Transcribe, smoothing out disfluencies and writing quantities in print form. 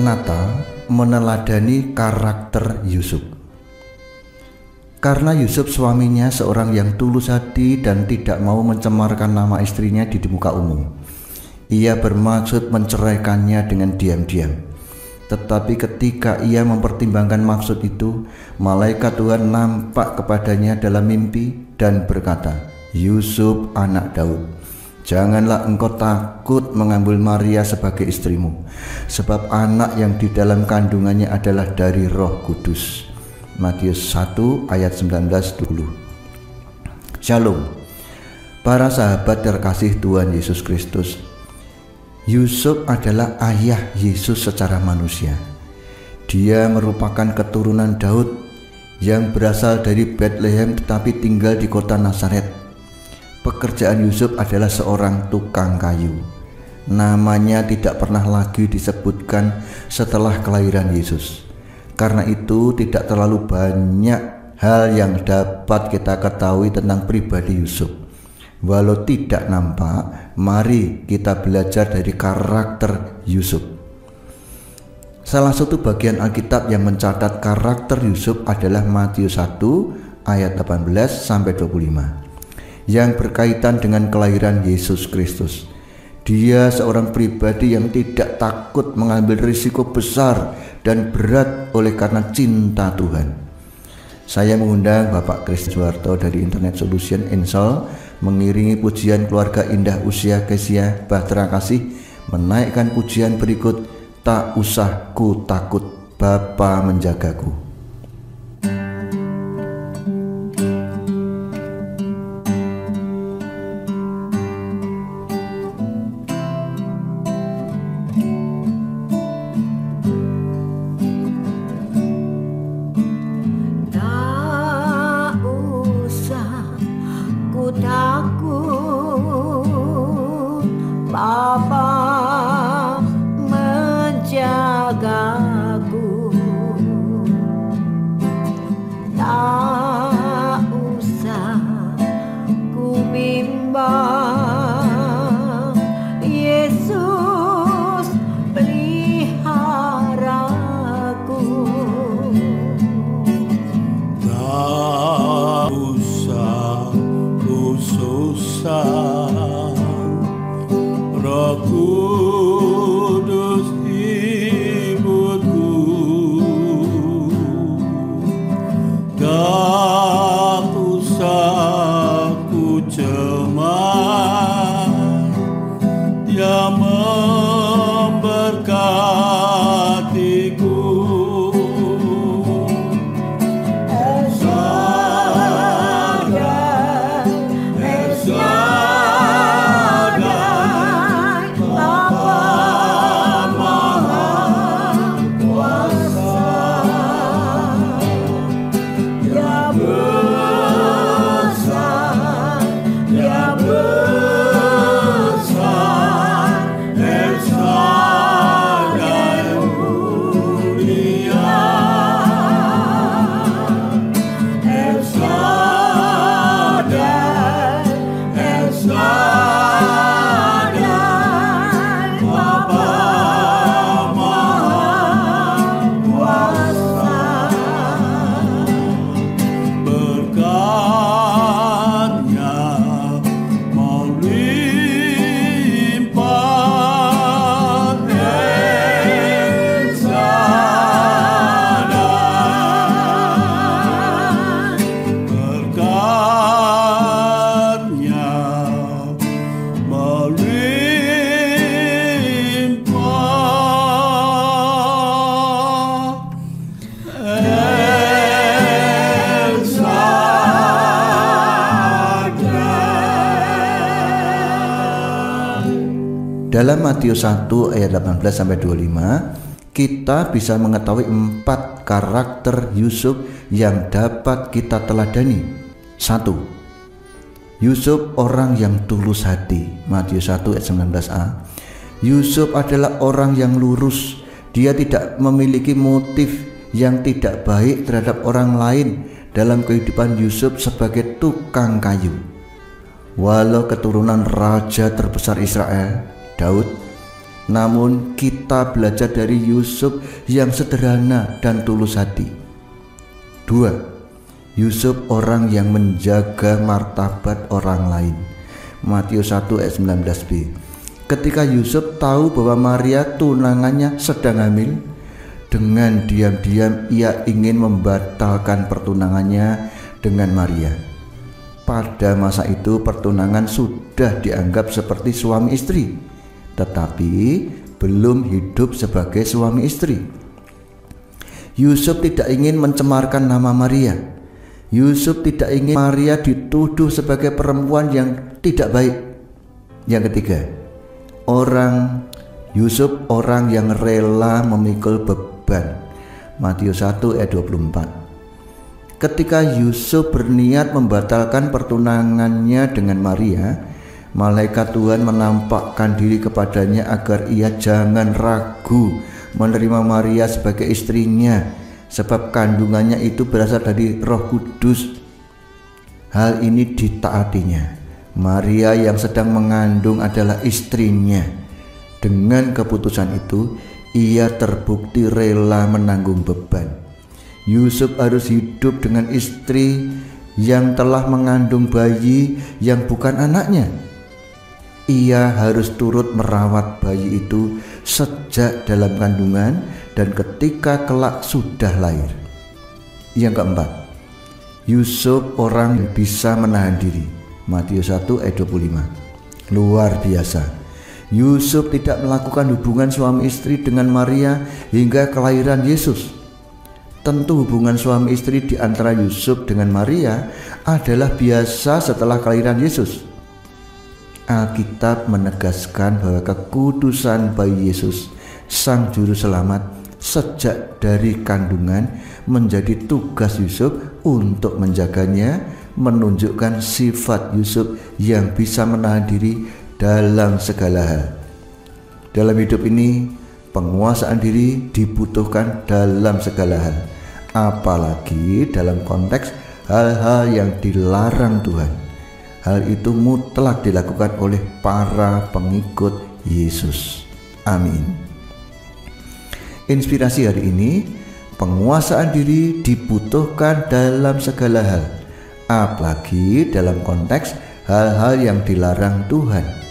Natal meneladani karakter Yusuf. Karena Yusuf suaminya seorang yang tulus hati dan tidak mau mencemarkan nama istrinya di muka umum, ia bermaksud menceraikannya dengan diam-diam. Tetapi ketika ia mempertimbangkan maksud itu, malaikat Tuhan nampak kepadanya dalam mimpi dan berkata, "Yusuf anak Daud, janganlah engkau takut mengambil Maria sebagai istrimu, sebab anak yang di dalam kandungannya adalah dari Roh Kudus." Matius 1 ayat 19-20. Shalom, para sahabat terkasih Tuhan Yesus Kristus. Yusuf adalah ayah Yesus secara manusia. Dia merupakan keturunan Daud yang berasal dari Bethlehem tetapi tinggal di kota Nazaret. Pekerjaan Yusuf adalah seorang tukang kayu. Namanya tidak pernah lagi disebutkan setelah kelahiran Yesus. Karena itu tidak terlalu banyak hal yang dapat kita ketahui tentang pribadi Yusuf. Walau tidak nampak, mari kita belajar dari karakter Yusuf. Salah satu bagian Alkitab yang mencatat karakter Yusuf adalah Matius 1 ayat 18-25 yang berkaitan dengan kelahiran Yesus Kristus. Dia seorang pribadi yang tidak takut mengambil risiko besar dan berat oleh karena cinta Tuhan. Saya mengundang Bapak Kris Suharto dari Internet Solution Ensol mengiringi pujian keluarga Indah Usia Kesia Bahtera Kasih menaikkan pujian berikut, "Tak usah ku takut, Bapa menjagaku." Bapa menjagaku, tak usah ku bimbang, Yesus peliharaku. Tak usah ku susah, Roh Kudus hiburku. Tak usah ku cemas, Dia memberkatiku. Dalam Matius 1 ayat 18-25 kita bisa mengetahui 4 karakter Yusuf yang dapat kita teladani. 1. Yusuf orang yang tulus hati. Matius 1 ayat 19a. Yusuf adalah orang yang lurus. Dia tidak memiliki motif yang tidak baik terhadap orang lain dalam kehidupan Yusuf sebagai tukang kayu. Walau keturunan raja terbesar Israel, Daud, Namun kita belajar dari Yusuf yang sederhana dan tulus hati. 2. Yusuf orang yang menjaga martabat orang lain. Matius 1 ayat 19b. Ketika Yusuf tahu bahwa Maria tunangannya sedang hamil, dengan diam-diam ia ingin membatalkan pertunangannya dengan Maria. Pada masa itu pertunangan sudah dianggap seperti suami istri, tetapi belum hidup sebagai suami istri. Yusuf tidak ingin mencemarkan nama Maria. Yusuf tidak ingin Maria dituduh sebagai perempuan yang tidak baik. Yang ketiga, Yusuf orang yang rela memikul beban. Matius 1 ayat 24. Ketika Yusuf berniat membatalkan pertunangannya dengan Maria, malaikat Tuhan menampakkan diri kepadanya agar ia jangan ragu menerima Maria sebagai istrinya, sebab kandungannya itu berasal dari Roh Kudus. Hal ini ditaatinya. Maria yang sedang mengandung adalah istrinya. Dengan keputusan itu, ia terbukti rela menanggung beban. Yusuf harus hidup dengan istri yang telah mengandung bayi yang bukan anaknya. Ia harus turut merawat bayi itu sejak dalam kandungan dan ketika kelak sudah lahir. Yang keempat, Yusuf orang yang bisa menahan diri. Matius 1 ayat 25. Luar biasa. Yusuf tidak melakukan hubungan suami istri dengan Maria hingga kelahiran Yesus. Tentu hubungan suami istri di antara Yusuf dengan Maria adalah biasa setelah kelahiran Yesus. Alkitab menegaskan bahwa kekudusan bayi Yesus, Sang Juru Selamat, sejak dari kandungan menjadi tugas Yusuf untuk menjaganya, menunjukkan sifat Yusuf yang bisa menahan diri dalam segala hal. Dalam hidup ini, penguasaan diri dibutuhkan dalam segala hal, apalagi dalam konteks hal-hal yang dilarang Tuhan. Hal itu mutlak dilakukan oleh para pengikut Yesus. Amin. Inspirasi hari ini, penguasaan diri dibutuhkan dalam segala hal, apalagi dalam konteks hal-hal yang dilarang Tuhan.